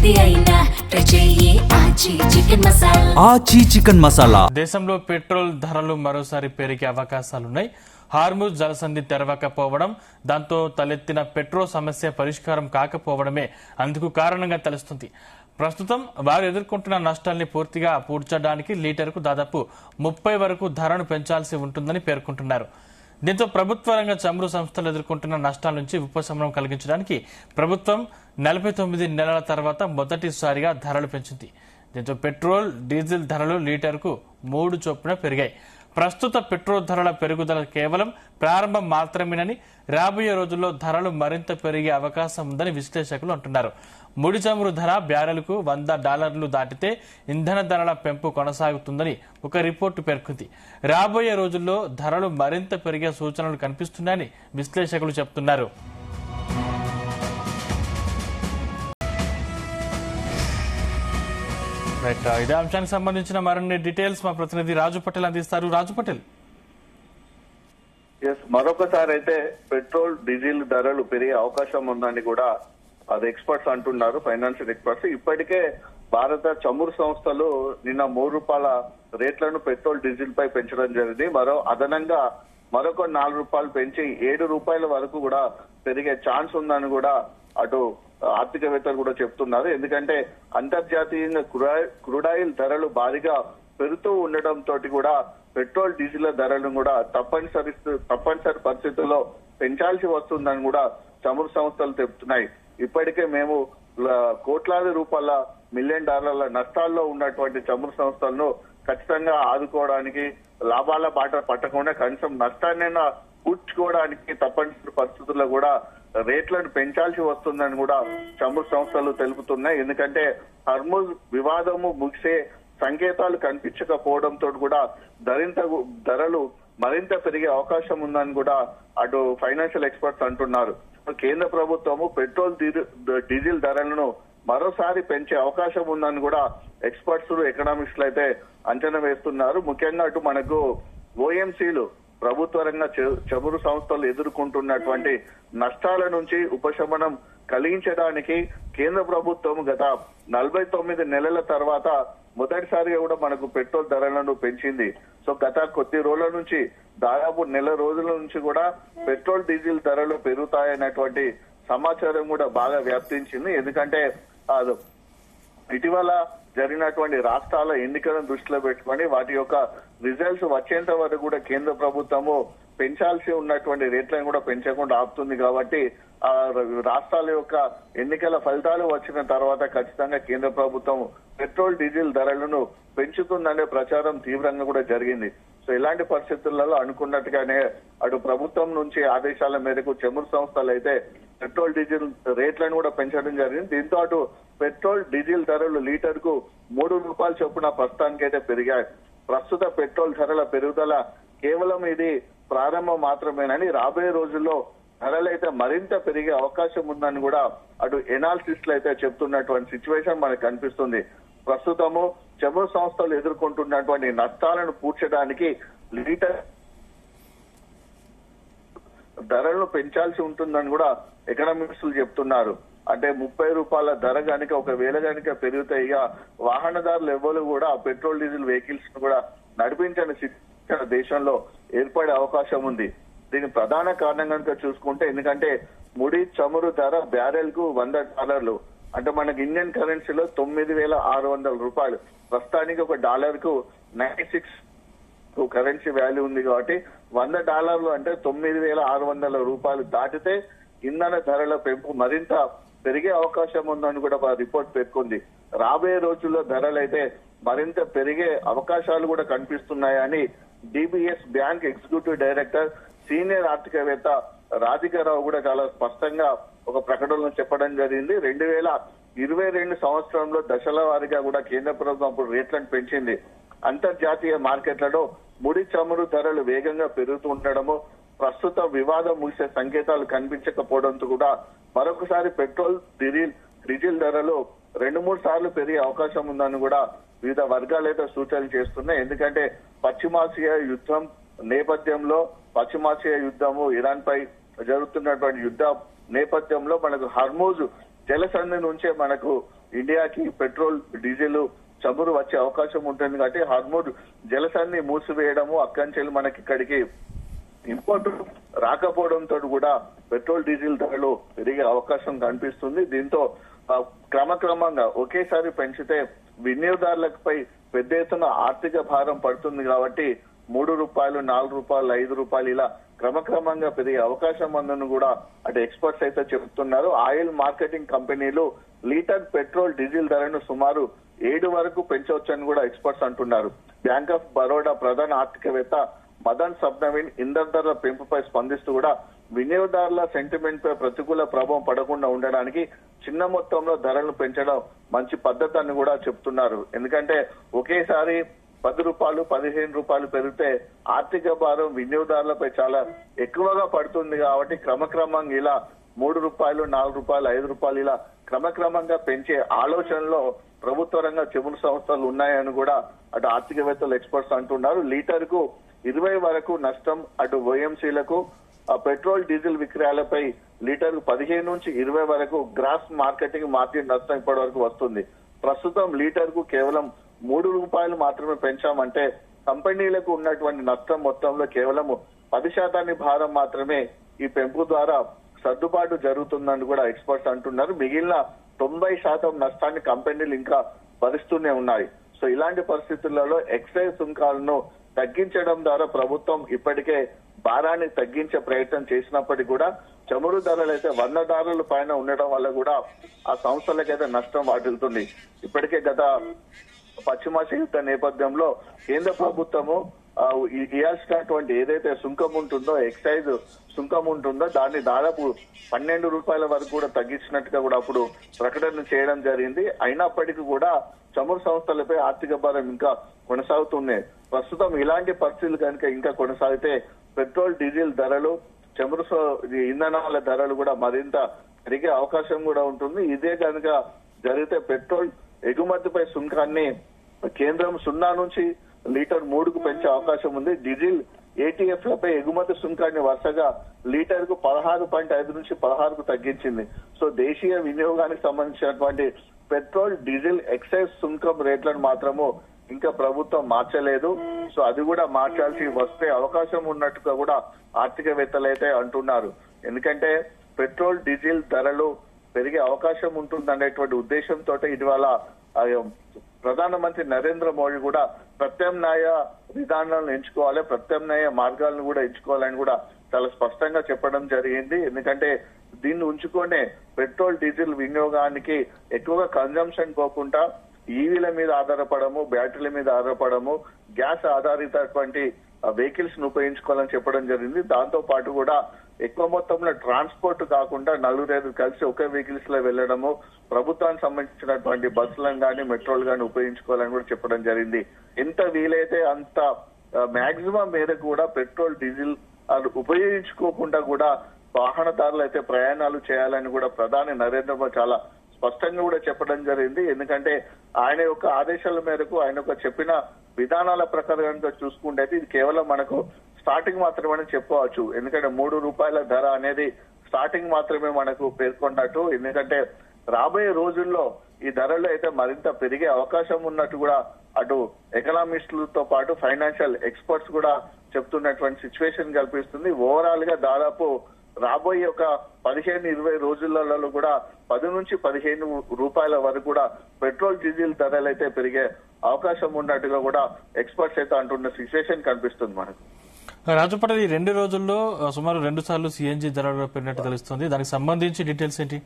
ఏది అయినా ట్రై చెయ్యి ఆచి చికెన్ మసాలా. ఆచి చికెన్ మసాలా. దేశంలో పెట్రోల్ ధరలు మరోసారి పెరిగే అవకాశాలున్నాయి. హార్ముజ్ జలసంధి తెరవకపోవడం, దాంతో తలెత్తిన పెట్రోల్ సమస్య పరిష్కారం కాకపోవడమే అందుకు కారణంగా తెలుస్తుంది. ప్రస్తుతం వారు ఎదుర్కొంటున్న నష్టాల్ని పూర్తిగా పూడ్చడానికి లీటర్కు దాదాపు 30 వరకు ధరను పెంచాల్సి ఉంటుందని పేర్కొంటున్నారు. దీంతో ప్రభుత్వ రంగ చమురు సంస్థలు ఎదుర్కొంటున్న నష్టాల నుంచి ఉపశమనం కలిగించడానికి ప్రభుత్వం 49 నెలల తర్వాత మొదటిసారిగా ధరలు పెంచింది. దీంతో పెట్రోల్, డీజిల్ ధరలు లీటర్కు 3 చొప్పున పెరిగాయి. ప్రస్తుత పెట్రోల్ ధరల పెరుగుదల కేవలం ప్రారంభం మాత్రమేనని, రాబోయే రోజుల్లో ధరలు మరింత పెరిగే అవకాశం ఉందని విశ్లేషకులు అంటున్నారు. ముడి చమురు ధర బ్యారెల్కు $100 దాటితే ఇంధన ధరల పెంపు కొనసాగుతుందని ఒక రిపోర్టు పేర్కొంది. రాబోయే రోజుల్లో ధరలు మరింత పెరిగే సూచనలు కనిపిస్తున్నాయని విశ్లేషకులు చెబుతున్నారు. ఇదే అంశానికి సంబంధించిన మరిన్ని డీటెయిల్స్ మా ప్రతినిధి రాజు పటేల్ అందిస్తారు. రాజు పటేల్. మరొకసారి అయితే పెట్రోల్, డీజిల్ ధరలు పెరిగే అవకాశం ఉందని కూడా అది ఎక్స్పర్ట్స్ అంటున్నారు, ఫైనాన్షియల్ ఎక్స్పర్ట్స్. ఇప్పటికే భారత చమురు సంస్థలు నిన్న ₹3 రేట్లను పెట్రోల్, డీజిల్ పై పెంచడం జరిగింది. అదనంగా మరొక ₹4 పెంచి ₹7 వరకు కూడా పెరిగే ఛాన్స్ ఉందని కూడా అటు ఆర్థికవేత్తలు కూడా చెప్తున్నారు. ఎందుకంటే అంతర్జాతీయంగా క్రూడాయిల్ ధరలు భారీగా పెరుగుతూ ఉండటంతో కూడా పెట్రోల్, డీజిల్ ధరలను కూడా తప్పనిసరి పరిస్థితుల్లో పెంచాల్సి వస్తుందని కూడా చమురు సంస్థలు చెప్తున్నాయి. ఇప్పటికే మేము కోట్లాది రూపాయల $1 మిలియన్ నష్టాల్లో ఉన్నటువంటి చమురు సంస్థలను ఖచ్చితంగా ఆదుకోవడానికి, లాభాల బాట పట్టకుండా కనీసం నష్టాన్నైనా పూడ్చుకోవడానికి తప్పనిసరి పరిస్థితుల్లో కూడా రేట్లను పెంచాల్సి వస్తుందని కూడా చమురు సంస్థలు తెలుపుతున్నాయి. ఎందుకంటే హార్ముజ్ వివాదము ముగిసే సంకేతాలు కనిపించకపోవడంతో కూడా ధరలు మరింత పెరిగే అవకాశం ఉందని కూడా అటు ఫైనాన్షియల్ ఎక్స్పర్ట్స్ అంటున్నారు. కేంద్ర ప్రభుత్వము పెట్రోల్, డీజిల్ ధరలను మరోసారి పెంచే అవకాశం ఉందని కూడా ఎక్స్పర్ట్స్, ఎకనామిస్టులు అయితే అంచనా వేస్తున్నారు. ముఖ్యంగా అటు మనకు ఓఎంసీలు, ప్రభుత్వ రంగ చమురు సంస్థలు ఎదుర్కొంటున్నటువంటి నష్టాల నుంచి ఉపశమనం కలిగించడానికి కేంద్ర ప్రభుత్వం గత 49 నెలల తర్వాత మొదటిసారిగా కూడా మనకు పెట్రోల్ ధరలను పెంచింది. సో గత కొద్ది రోజుల నుంచి, దాదాపు నెల రోజుల నుంచి కూడా పెట్రోల్, డీజిల్ ధరలు పెరుగుతాయన్నటువంటి సమాచారం కూడా బాగా వ్యాప్తించింది. ఎందుకంటే ఇటీవల జరిగినటువంటి రాష్ట్రాల ఎన్నికలను దృష్టిలో పెట్టుకొని వాటి యొక్క రిజల్ట్స్ వచ్చేంత వరకు కూడా కేంద్ర ప్రభుత్వము పెంచాల్సి ఉన్నటువంటి రేట్లను కూడా పెంచకుండా ఆపుతుంది. కాబట్టి ఆ రాష్ట్రాల యొక్క ఎన్నికల ఫలితాలు వచ్చిన తర్వాత ఖచ్చితంగా కేంద్ర ప్రభుత్వం పెట్రోల్, డీజిల్ ధరలను పెంచుతుందనే ప్రచారం తీవ్రంగా కూడా జరిగింది. సో ఇలాంటి పరిస్థితులలో అనుకున్నట్టుగానే అటు ప్రభుత్వం నుంచి ఆదేశాల మేరకు చమురు సంస్థలు అయితే పెట్రోల్, డీజిల్ రేట్లను కూడా పెంచడం జరిగింది. దీంతో అటు పెట్రోల్, డీజిల్ ధరలు లీటర్ కు ₹3 చొప్పున ప్రస్తుతానికైతే పెరిగాయి. ప్రస్తుత పెట్రోల్ ధరల పెరుగుదల కేవలం ఇది ప్రారంభం మాత్రమేనని, రాబోయే రోజుల్లో ధరలైతే మరింత పెరిగే అవకాశం ఉందని కూడా అటు ఎనాలిసిస్టులు అయితే చెప్తున్నటువంటి సిచ్యువేషన్ మనకు కనిపిస్తుంది. ప్రస్తుతము చమురు సంస్థలు ఎదుర్కొంటున్నటువంటి నష్టాలను పూడ్చడానికి లీటర్ ధరలను పెంచాల్సి ఉంటుందని కూడా ఎకనామిస్టులు చెప్తున్నారు. అంటే ₹30 ధర కనుక ఒకవేళ కనుక పెరిగితే ఇక వాహనదారులు ఎవరు కూడా పెట్రోల్, డీజిల్ వెహికల్స్ ను కూడా నడిపించని సిచ్యువేషన్ దేశంలో ఏర్పడే అవకాశం ఉంది. దీని ప్రధాన కారణం కనుక చూసుకుంటే, ఎందుకంటే ముడి చమురు ధర బ్యారెల్ కు $100, అంటే మనకి ఇండియన్ కరెన్సీలో ₹9,600. ప్రస్తుతానికి ఒక డాలర్ కు 96 కరెన్సీ వాల్యూ ఉంది. కాబట్టి $100 అంటే ₹9,600 దాటితే ఇంధన ధరల పెంపు మరింత పెరిగే అవకాశం ఉందని కూడా రిపోర్ట్ పేర్కొంది. రాబోయే రోజుల్లో ధరలు అయితే మరింత పెరిగే అవకాశాలు కూడా కనిపిస్తున్నాయని DBS bank executive director, senior ఆర్థికవేత్త రాధికారావు కూడా చాలా స్పష్టంగా ఒక ప్రకటనలో చెప్పడం జరిగింది. 2022 సంవత్సరంలో దశల వారీగా కూడా కేంద్ర ప్రభుత్వం అప్పుడు రేట్లను పెంచింది. అంతర్జాతీయ మార్కెట్లలో ముడి చమురు ధరలు వేగంగా పెరుగుతూ ఉండడము, ప్రస్తుత వివాదం ముగిసే సంకేతాలు కనిపించకపోవడంతో కూడా మరొకసారి పెట్రోల్, డీజిల్ ధరలు 2-3 సార్లు పెరిగే అవకాశం ఉందని కూడా వివిధ వర్గాలైతే సూచనలు చేస్తున్నాయి. ఎందుకంటే పశ్చిమాసియా యుద్ధం నేపథ్యంలో, పశ్చిమాసియా యుద్ధము, ఇరాన్ పై జరుగుతున్నటువంటి యుద్ధ నేపథ్యంలో మనకు హార్ముజ్ జలసంధి నుంచే మనకు ఇండియాకి పెట్రోల్ డీజిల్ చమురు వచ్చే అవకాశం ఉంటుంది కాబట్టి హార్మోజ్ జలసంధి మూసివేయడము అక్కడి నుంచి మనకి ఇక్కడికి ఇంపోర్ట్ రాకపోవడంతో కూడా పెట్రోల్ డీజిల్ ధరలు పెరిగే అవకాశం కనిపిస్తుంది. దీంతో క్రమక్రమంగా ఒకేసారి పెంచితే వినియోగదారులపై పెద్ద ఎత్తున ఆర్థిక భారం పడుతుంది కాబట్టి ₹3, ₹4, ₹5 ఇలా క్రమక్రమంగా పెరిగే అవకాశం ఉందని కూడా అటు ఎక్స్పర్ట్స్ అయితే చెబుతున్నారు. ఆయిల్ మార్కెటింగ్ కంపెనీలు లీటర్ పెట్రోల్ డీజిల్ ధరను సుమారు 7 వరకు పెంచవచ్చని కూడా ఎక్స్పర్ట్స్ అంటున్నారు. బ్యాంక్ ఆఫ్ బరోడా ప్రధాన ఆర్థికవేత్త మదన్ సబ్నవీన్ ఇంధన ధరల పెంపుపై స్పందిస్తూ కూడా వినియోగదారుల సెంటిమెంట్ పై ప్రతికూల ప్రభావం పడకుండా ఉండడానికి చిన్న మొత్తంలో ధరలను పెంచడం మంచి పద్ధతి అని కూడా చెప్తున్నారు. ఎందుకంటే ఒకేసారి ₹10, ₹15 పెరిగితే ఆర్థిక భారం వినియోగదారులపై చాలా ఎక్కువగా పడుతుంది కాబట్టి క్రమక్రమంగా ఇలా ₹3, ₹4, ₹5 ఇలా క్రమక్రమంగా పెంచే ఆలోచనలో ప్రభుత్వ రంగ చమురు సంస్థలు ఉన్నాయని కూడా అటు ఆర్థికవేత్తలు ఎక్స్పర్ట్స్ అంటున్నారు. లీటర్ కు 20 వరకు నష్టం అటు ఓఎంసీలకు పెట్రోల్ డీజిల్ విక్రయాలపై లీటర్ 15 నుంచి 20 వరకు గ్రాస్ మార్కెటింగ్ మార్జిన్ నష్టం ఇప్పటి వరకు వస్తుంది. ప్రస్తుతం లీటర్ కు కేవలం ₹3 మాత్రమే పెంచామంటే కంపెనీలకు ఉన్నటువంటి నష్టం మొత్తంలో కేవలం 10% భారం మాత్రమే ఈ పెంపు ద్వారా సర్దుబాటు జరుగుతుందని కూడా ఎక్స్పర్ట్స్ అంటున్నారు. మిగిలిన 90% నష్టాన్ని కంపెనీలు ఇంకా భరిస్తూనే ఉన్నాయి. సో ఇలాంటి పరిస్థితులలో ఎక్సైజ్ సుంకాలను తగ్గించడం ద్వారా ప్రభుత్వం ఇప్పటికే భారాన్ని తగ్గించే ప్రయత్నం చేసినప్పటికీ కూడా చమురు ధరలు అయితే $100 పైన ఉండడం వల్ల కూడా ఆ సంస్థలకైతే నష్టం వాటిల్తుంది. ఇప్పటికే గత పశ్చిమాసియా యుద్ధ నేపథ్యంలో కేంద్ర ప్రభుత్వము ఇవ్వాల్సినటువంటి ఏదైతే సుంకం ఉంటుందో ఎక్సైజ్ సుంకం ఉంటుందో దాన్ని దాదాపు ₹12 వరకు కూడా తగ్గించినట్టుగా కూడా అప్పుడు ప్రకటన చేయడం జరిగింది. అయినప్పటికీ కూడా చమురు సంస్థలపై ఆర్థిక భారం ఇంకా కొనసాగుతున్నాయి. ప్రస్తుతం ఇలాంటి పరిస్థితులు కనుక ఇంకా కొనసాగితే పెట్రోల్ డీజిల్ ధరలు చమురు ఇంధనాల ధరలు కూడా మరింత పెరిగే అవకాశం కూడా ఉంటుంది. ఇదే కనుక జరిగితే పెట్రోల్ ఎగుమతిపై సుంకాన్ని కేంద్రం 0 నుంచి లీటర్ 3కు పెంచే అవకాశం ఉంది. డీజిల్ ఏటీఎఫ్ లపై ఎగుమతి సుంకాన్ని వరుసగా లీటర్ కు 16.5 నుంచి 16కు తగ్గించింది. సో దేశీయ వినియోగానికి సంబంధించినటువంటి పెట్రోల్ డీజిల్ ఎక్సైజ్ సుంకం రేట్లను మాత్రము ఇంకా ప్రభుత్వం మార్చలేదు. సో అది కూడా మార్చాల్సి వస్తే అవకాశం ఉన్నట్టుగా కూడా ఆర్థికవేత్తలు అయితే అంటున్నారు. ఎందుకంటే పెట్రోల్ డీజిల్ ధరలు పెరిగే అవకాశం ఉంటుందనేటువంటి ఉద్దేశంతో ఇటీవల ప్రధానమంత్రి నరేంద్ర మోడీ కూడా ప్రత్యామ్నాయ విధానాలను ఎంచుకోవాలి, ప్రత్యామ్నాయ మార్గాలను కూడా ఎంచుకోవాలని కూడా చాలా స్పష్టంగా చెప్పడం జరిగింది. ఎందుకంటే దీన్ని ఉంచుకొనే పెట్రోల్ డీజిల్ వినియోగానికి ఎక్కువగా కన్జంప్షన్ పోకుండా ఈవీల మీద ఆధారపడము, బ్యాటరీల మీద ఆధారపడము, గ్యాస్ ఆధారితటువంటి వెహికల్స్ ను ఉపయోగించుకోవాలని చెప్పడం జరిగింది. దాంతో పాటు కూడా ఎక్కువ మొత్తంలో ట్రాన్స్పోర్ట్ కాకుండా 4-5 కలిసి ఒకే వెహికల్స్ లో వెళ్లడము, ప్రభుత్వానికి సంబంధించినటువంటి బస్సులను కానీ మెట్రోలు కానీ ఉపయోగించుకోవాలని కూడా చెప్పడం జరిగింది. ఎంత వీలైతే అంత మాక్సిమం మేరకు కూడా పెట్రోల్ డీజిల్ ఉపయోగించుకోకుండా కూడా వాహనదారులు అయితే ప్రయాణాలు చేయాలని కూడా ప్రధాని నరేంద్ర మోదీ చాలా స్పష్టంగా కూడా చెప్పడం జరిగింది. ఎందుకంటే ఆయన యొక్క ఆదేశాల మేరకు ఆయన యొక్క చెప్పిన విధానాల ప్రకారంగా చూసుకుంటే ఇది కేవలం మనకు స్టార్టింగ్ మాత్రమే చెప్పుకోవచ్చు. ఎందుకంటే ₹3 ధర అనేది స్టార్టింగ్ మాత్రమే మనకు పేర్కొన్నట్టు. ఎందుకంటే రాబోయే రోజుల్లో ఈ ధరలు అయితే మరింత పెరిగే అవకాశం ఉన్నట్టు కూడా అటు ఎకనామిస్టులతో పాటు ఫైనాన్షియల్ ఎక్స్పర్ట్స్ కూడా చెప్తున్నటువంటి సిచ్యువేషన్ కల్పిస్తుంది. ఓవరాల్ గా దాదాపు రాబోయే ఒక 15-20 రోజులలో కూడా ₹10 నుంచి ₹15 వరకు కూడా పెట్రోల్ డీజిల్ ధరలు అయితే పెరిగే అవకాశం ఉన్నట్టుగా కూడా ఎక్స్పర్ట్స్ అయితే అంటున్న సిచ్యువేషన్ కనిపిస్తుంది మనకు. రాజపటేల్, ఈ 2 రోజుల్లో సుమారు 2 సార్లు సిఎన్జి ధరలు పెరిగినట్టు తెలుస్తుంది. దానికి సంబంధించి డీటెయిల్స్ ఏంటి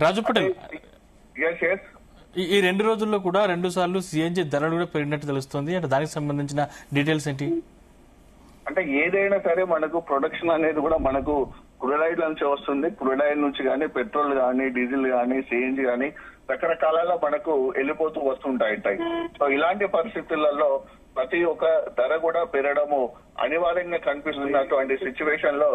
రాజపటేల్? ఈ 2 రోజుల్లో కూడా 2 సార్లు సిఎన్జి ధరలు కూడా పెరిగినట్టు తెలుస్తుంది. అంటే దానికి సంబంధించిన డీటెయిల్స్ ఏంటి? అంటే ఏదైనా సరే మనకు ప్రొడక్షన్ అనేది కూడా మనకు క్రూడ్ ఆయిల్ నుంచి వస్తుంది. క్రూడ్ ఆయిల్ నుంచి కానీ పెట్రోల్ కానీ డీజిల్ కానీ సిఎన్జి కానీ రకరకాలలో మనకు వెళ్ళిపోతూ వస్తుంటాయి. సో ఇలాంటి పరిస్థితులలో ప్రతి ఒక్క ధర కూడా పెరగడము అనివార్యంగా కనిపిస్తున్నటువంటి సిచ్యువేషన్ లో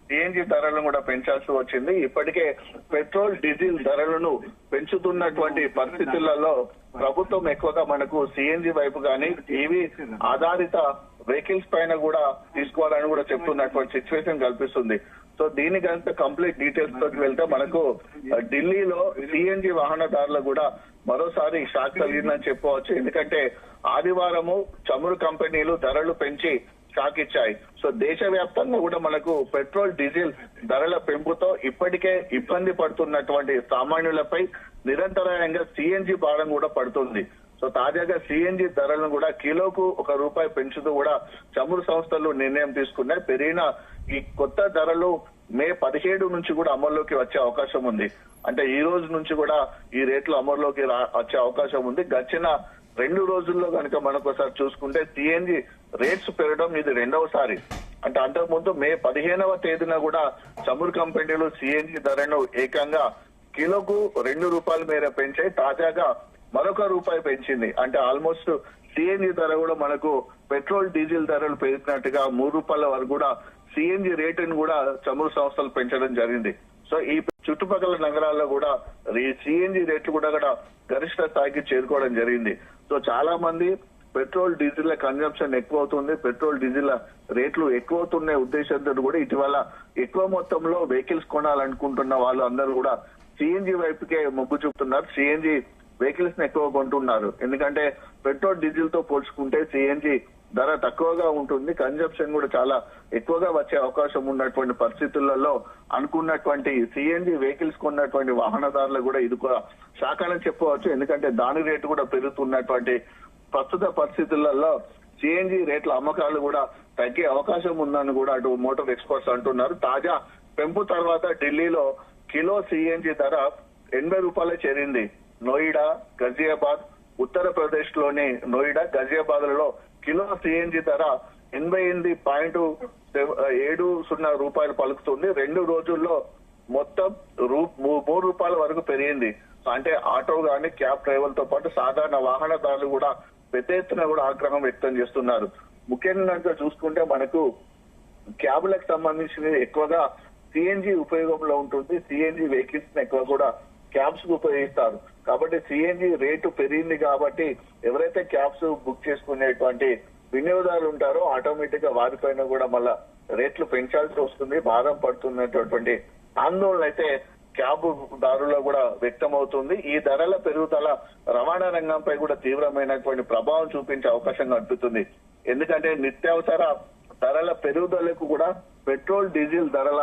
సిఎన్జి ధరలను కూడా పెంచాల్సి వచ్చింది. ఇప్పటికే పెట్రోల్ డీజిల్ ధరలను పెంచుతున్నటువంటి పరిస్థితులలో ప్రభుత్వం ఎక్కువగా మనకు సిఎన్జి వైపు కానీ ఈవీ ఆధారిత వెహికల్స్ పైన కూడా తీసుకోవాలని కూడా చెప్తున్నటువంటి సిచ్యువేషన్ కల్పిస్తుంది. సో దీనికంత కంప్లీట్ డీటెయిల్స్ తోటి వెళ్తే మనకు ఢిల్లీలో సిఎన్జి వాహనదారులు కూడా మరోసారి షాక్ కలిగిందని చెప్పవచ్చు. ఎందుకంటే ఆదివారము చమురు కంపెనీలు ధరలు పెంచి షాక్ ఇచ్చాయి. సో దేశవ్యాప్తంగా కూడా మనకు పెట్రోల్ డీజిల్ ధరల పెంపుతో ఇప్పటికే ఇబ్బంది పడుతున్నటువంటి సామాన్యులపై నిరంతరాయంగా సిఎన్జి భారం కూడా పడుతుంది. సో తాజాగా సిఎన్జి ధరలను కూడా కిలోకు ₹1 పెంచుతూ కూడా చమురు సంస్థలు నిర్ణయం తీసుకున్నాయి. పెరిగిన ఈ కొత్త ధరలు మే 17 నుంచి కూడా అమల్లోకి వచ్చే అవకాశం ఉంది. అంటే ఈ రోజు నుంచి కూడా ఈ రేట్లు అమల్లోకి వచ్చే అవకాశం ఉంది. గడిచిన 2 రోజుల్లో కనుక మనకు ఒకసారి చూసుకుంటే సిఎన్జి రేట్స్ పెరగడం ఇది రెండవసారి. అంటే అంతకుముందు మే 15వ తేదీన కూడా చమురు కంపెనీలు సిఎన్జి ధరను ఏకంగా కిలోకు ₹2 మేర పెంచాయి. తాజాగా మరొక ₹1 పెంచింది. అంటే ఆల్మోస్ట్ సిఎన్జి ధర కూడా మనకు పెట్రోల్ డీజిల్ ధరలు పెరిగినట్టుగా ₹3 వరకు కూడా సిఎన్జి రేటును కూడా చమురు సంస్థలు పెంచడం జరిగింది. సో ఈ చుట్టుపక్కల నగరాల్లో కూడా ఈ సిఎన్జి రేట్లు కూడా గరిష్ట స్థాయికి చేరుకోవడం జరిగింది. సో చాలా మంది పెట్రోల్ డీజిల్ కన్జంప్షన్ ఎక్కువ అవుతుంది, పెట్రోల్ డీజిల్ రేట్లు ఎక్కువ అవుతున్న ఉద్దేశంతో కూడా ఇటీవల ఎక్కువ మొత్తంలో వెహికల్స్ కొనాలనుకుంటున్న వాళ్ళు అందరూ కూడా సిఎన్జి వైపుకే మొగ్గు చూపుతున్నారు. సిఎన్జి వెహికల్స్ ని ఎక్కువ కొంటున్నారు. ఎందుకంటే పెట్రోల్ డీజిల్ తో పోల్చుకుంటే సిఎన్జి ధర తక్కువగా ఉంటుంది, కన్జంప్షన్ కూడా చాలా ఎక్కువగా వచ్చే అవకాశం ఉన్నటువంటి పరిస్థితులలో అనుకున్నటువంటి సిఎన్జి వెహికల్స్ కొన్నటువంటి వాహనదారులు కూడా ఇది కూడా షాక్ అని చెప్పవచ్చు. ఎందుకంటే దాని రేటు కూడా పెరుగుతున్నటువంటి ప్రస్తుత పరిస్థితులలో సిఎన్జి రేట్ల అమ్మకాలు కూడా తగ్గే అవకాశం ఉందని కూడా అటు మోటార్ ఎక్స్పర్ట్స్ అంటున్నారు. తాజా పెంపు తర్వాత ఢిల్లీలో కిలో సిఎన్జి ధర ₹80 చేరింది. నోయిడా, గజియాబాద్, ఉత్తరప్రదేశ్ లోని నోయిడా, గజియాబాద్ లలో కిలో సిఎన్జి ధర ₹88.70 పలుకుతుంది. 2 రోజుల్లో మొత్తం ₹3 వరకు పెరిగింది. అంటే ఆటో గాని క్యాబ్ డ్రైవర్లతో పాటు సాధారణ వాహనదారులు కూడా పెద్ద ఎత్తున కూడా ఆగ్రహం వ్యక్తం చేస్తున్నారు. ముఖ్యంగా చూసుకుంటే మనకు క్యాబ్లకు సంబంధించినది ఎక్కువగా సిఎన్జి ఉపయోగంలో ఉంటుంది. సిఎన్జి వెహికల్స్ ఎక్కువ కూడా క్యాబ్స్ ఉపయోగిస్తారు. కాబట్టి సిఎన్జి రేటు పెరిగింది కాబట్టి ఎవరైతే క్యాబ్స్ బుక్ చేసుకునేటువంటి వినియోగదారులు ఉంటారో ఆటోమేటిక్ గా వారిపైన కూడా మళ్ళా రేట్లు పెంచాల్సి వస్తుంది. భారం పడుతున్నటువంటి ఆందోళన అయితే క్యాబ్ దారుల్లో కూడా వ్యక్తం అవుతుంది. ఈ ధరల పెరుగుదల రవాణా రంగంపై కూడా తీవ్రమైనటువంటి ప్రభావం చూపించే అవకాశం కనిపిస్తుంది. ఎందుకంటే నిత్యావసర ధరల పెరుగుదలకు కూడా పెట్రోల్ డీజిల్ ధరల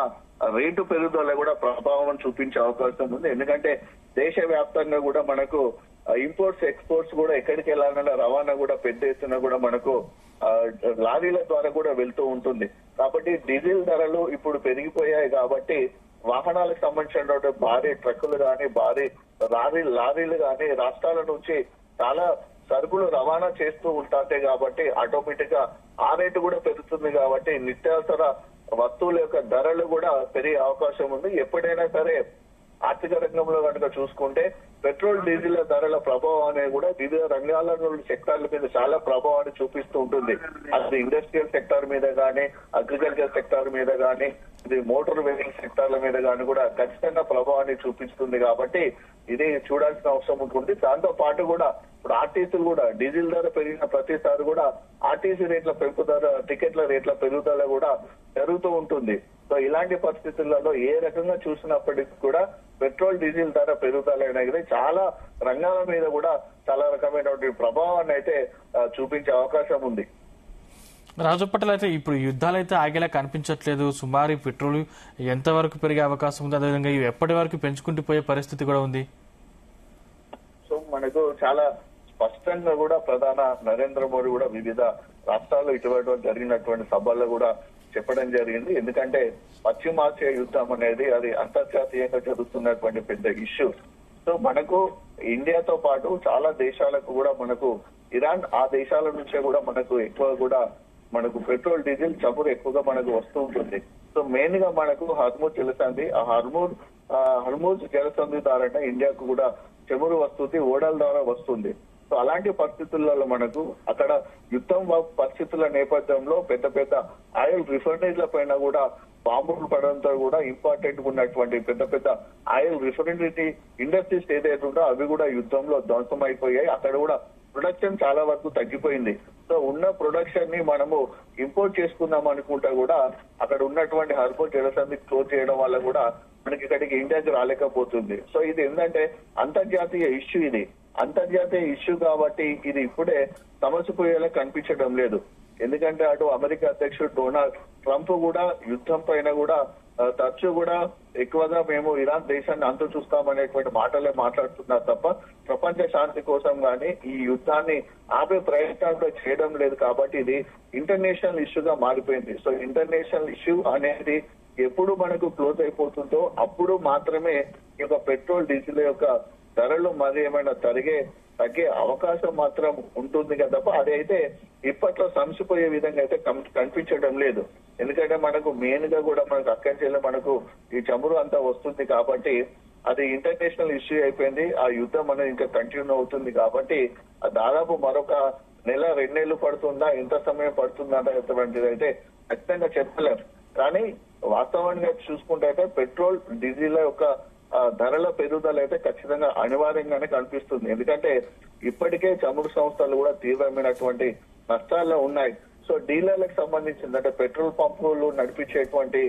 రేటు పెరుగుదల కూడా ప్రభావం చూపించే అవకాశం ఉంది. ఎందుకంటే దేశవ్యాప్తంగా కూడా మనకు ఇంపోర్ట్స్ ఎక్స్పోర్ట్స్ కూడా ఎక్కడికి వెళ్ళాలన్నా రవాణా కూడా పెద్ద ఎత్తున కూడా మనకు లారీల ద్వారా కూడా వెళ్తూ ఉంటుంది. కాబట్టి డీజిల్ ధరలు ఇప్పుడు పెరిగిపోయాయి కాబట్టి వాహనాలకు సంబంధించినటువంటి భారీ ట్రక్కులు కానీ భారీ లారీలు కానీ రాష్ట్రాల నుంచి చాలా సరుకులు రవాణా చేస్తూ ఉంటాయి కాబట్టి ఆటోమేటిక్ గా ఆ రేటు కూడా పెరుగుతుంది. కాబట్టి నిత్యావసర వస్తువుల యొక్క ధరలు కూడా పెరిగే అవకాశం ఉంది. ఎప్పుడైనా సరే ఆర్థిక రంగంలో కనుక చూసుకుంటే పెట్రోల్ డీజిల్ ధరల ప్రభావం అనేది కూడా వివిధ రంగాల సెక్టార్ల మీద చాలా ప్రభావాన్ని చూపిస్తూ ఉంటుంది. అది ఇండస్ట్రియల్ సెక్టార్ మీద కానీ, అగ్రికల్చర్ సెక్టార్ మీద కానీ, ఇది మోటార్ వెహికల్ సెక్టార్ల మీద కానీ కూడా ఖచ్చితంగా ప్రభావాన్ని చూపిస్తుంది. కాబట్టి ఇది చూడాల్సిన అవసరం ఉంటుంది. దాంతో పాటు కూడా ఇప్పుడు ఆర్టీసీలు కూడా డీజిల్ ధర పెరిగిన ప్రతిసారి కూడా ఆర్టీసీ రేట్ల పెంపుదల, టికెట్ల రేట్ల పెరుగుదల కూడా జరుగుతూ ఉంటుంది. సో ఇలాంటి పరిస్థితులలో ఏ రకంగా చూసినప్పటికీ కూడా పెట్రోల్ డీజిల్ ధర పెరుగుదల అనేది చాలా రంగాల మీద కూడా చాలా రకమైనటువంటి ప్రభావాన్ని అయితే చూపించే అవకాశం ఉంది. రాజు పటేల్, అయితే ఇప్పుడు యుద్ధాలు అయితే ఆగేలా కనిపించట్లేదు. సుమారు పెట్రోల్ ఎంత వరకు పెరిగే అవకాశం ఉంది, అదేవిధంగా ఇవి ఎప్పటి వరకు పెంచుకుంటూ పోయే పరిస్థితి కూడా ఉంది? సో మనకు చాలా స్పష్టంగా కూడా ప్రధాన నరేంద్ర మోడీ కూడా వివిధ రాష్ట్రాల్లో ఇటువంటి జరిగినటువంటి సభల్లో కూడా చెప్పడం జరిగింది. ఎందుకంటే పశ్చిమాసియా యుద్ధం అనేది అది అంతర్జాతీయంగా జరుగుతున్నటువంటి పెద్ద ఇష్యూ. సో మనకు ఇండియాతో పాటు చాలా దేశాలకు కూడా మనకు ఇరాన్ ఆ దేశాల నుంచే కూడా మనకు ఎక్కువ కూడా మనకు పెట్రోల్ డీజిల్ చమురు ఎక్కువగా మనకు వస్తూ ఉంటుంది. సో మెయిన్ గా మనకు హర్మూజ్ జలసంధి, ఆ హర్మూజ్ జలసంధి ద్వారా ఇండియాకు కూడా చమురు వస్తుంది, ఓడల ద్వారా వస్తుంది. సో అలాంటి పరిస్థితులలో మనకు అక్కడ యుద్ధం పరిస్థితుల నేపథ్యంలో పెద్ద పెద్ద ఆయిల్ రిఫైనరీల పైన కూడా బాంబులు పడడంతో కూడా ఇంపార్టెంట్ ఉన్నటువంటి పెద్ద పెద్ద ఆయిల్ రిఫైనరీ ఇండస్ట్రీస్ ఏదైతే ఉందో అవి కూడా యుద్ధంలో ధ్వంసం అయిపోయాయి. అక్కడ కూడా ప్రొడక్షన్ చాలా వరకు తగ్గిపోయింది. సో ఉన్న ప్రొడక్షన్ ని మనము ఇంపోర్ట్ చేసుకుందాం అనుకుంటా కూడా అక్కడ ఉన్నటువంటి హార్బర్ జలసంధి క్లోజ్ చేయడం వల్ల కూడా మనకి ఇక్కడికి ఇండియాకి రాలేకపోతుంది. సో ఇది ఏంటంటే అంతర్జాతీయ ఇష్యూ, ఇది అంతర్జాతీయ ఇష్యూ కాబట్టి ఇది ఇప్పుడే సమసిపోయేలా కనిపించడం లేదు. ఎందుకంటే అటు అమెరికా అధ్యక్షుడు డొనాల్డ్ ట్రంప్ కూడా యుద్ధం పైన కూడా తరచూ కూడా ఎక్కువగా మేము ఇరాన్ దేశాన్ని అంతు చూస్తామనేటువంటి మాటలే మాట్లాడుతున్నారు తప్ప ప్రపంచ శాంతి కోసం గానీ ఈ యుద్ధాన్ని ఆపే ప్రయత్నాలు కూడా చేయడం లేదు. కాబట్టి ఇది ఇంటర్నేషనల్ ఇష్యూగా మారిపోయింది. సో ఇంటర్నేషనల్ ఇష్యూ అనేది ఎప్పుడు మనకు క్లోజ్ అయిపోతుందో అప్పుడు మాత్రమే ఈ యొక్క పెట్రోల్ డీజిల్ యొక్క ధరలు మరి ఏమైనా తగ్గే అవకాశం మాత్రం ఉంటుంది కదా తప్ప అదైతే ఇప్పట్లో సంసిపోయే విధంగా అయితే కనిపించడం లేదు. ఎందుకంటే మనకు మెయిన్ గా కూడా మనకు అక్కడి నుంచి మనకు ఈ చమురు అంతా వస్తుంది కాబట్టి అది ఇంటర్నేషనల్ ఇష్యూ అయిపోయింది. ఆ యుద్ధం అనేది ఇంకా కంటిన్యూ అవుతుంది కాబట్టి దాదాపు మరొక నెల 2 నెలలు పడుతుందా, ఎంత సమయం పడుతుందా అనేటువంటిది అయితే ఖచ్చితంగా చెప్పలేం. కానీ వాస్తవానికి చూసుకుంటే అయితే పెట్రోల్ డీజిల్ యొక్క ధరల పెరుగుదల అయితే ఖచ్చితంగా అనివార్యంగానే కనిపిస్తుంది. ఎందుకంటే ఇప్పటికే చమురు సంస్థలు కూడా తీవ్రమైనటువంటి నష్టాల్లో ఉన్నాయి. సో డీలర్లకు సంబంధించింది అంటే పెట్రోల్ పంపులు నడిపించేటువంటి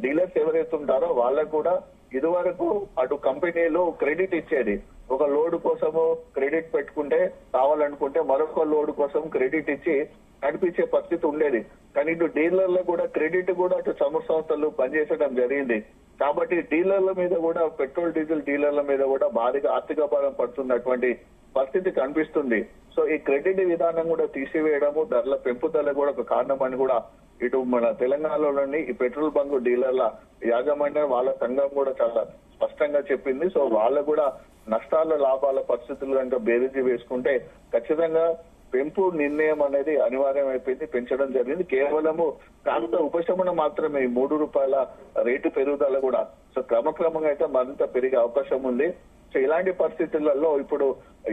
డీలర్స్ ఎవరైతే ఉంటారో వాళ్ళకు కూడా ఇదివరకు అటు కంపెనీలు క్రెడిట్ ఇచ్చేది. ఒక లోడ్ కోసము క్రెడిట్ పెట్టుకుంటే కావాలనుకుంటే మరొక లోడ్ కోసం క్రెడిట్ ఇచ్చి నడిపించే పరిస్థితి ఉండేది. కానీ ఇటు డీలర్లకు కూడా క్రెడిట్ కూడా అటు చమురు సంస్థలు పనిచేసడం జరిగింది. కాబట్టి డీలర్ల మీద కూడా పెట్రోల్ డీజిల్ డీలర్ల మీద కూడా భారీగా ఆర్థిక భారం పడుతున్నటువంటి పరిస్థితి కనిపిస్తుంది. సో ఈ క్రెడిట్ విధానం కూడా తీసివేయడము ధరల పెంపుదల కూడా ఒక కారణం అని కూడా ఇటు మన తెలంగాణలోని ఈ పెట్రోల్ బంక్ డీలర్ల యాజమాన్యం వాళ్ళ సంఘం కూడా చాలా స్పష్టంగా చెప్పింది. సో వాళ్ళు కూడా నష్టాల లాభాల పరిస్థితులు కనుక బేరీజు వేసుకుంటే ఖచ్చితంగా పెంపు నిర్ణయం అనేది అనివార్యం అయిపోయింది, పెంచడం జరిగింది. కేవలము కాస్త ఉపశమనం మాత్రమే ఈ ₹3 రేటు పెరుగుదల కూడా సో క్రమక్రమంగా అయితే మరింత పెరిగే అవకాశం ఉంది. సో ఇలాంటి పరిస్థితులలో ఇప్పుడు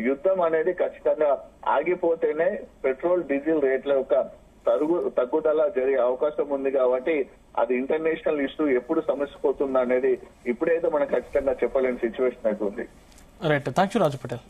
యుద్ధం అనేది ఖచ్చితంగా ఆగిపోతేనే పెట్రోల్ డీజిల్ రేట్ల యొక్క తగ్గుదల జరిగే అవకాశం ఉంది. కాబట్టి అది ఇంటర్నేషనల్ ఇష్యూ ఎప్పుడు సమస్య పోతుంది అనేది ఇప్పుడైతే మనం ఖచ్చితంగా చెప్పలేని సిచ్యువేషన్ అయితే ఉంది. Right, thank you Raju Patel.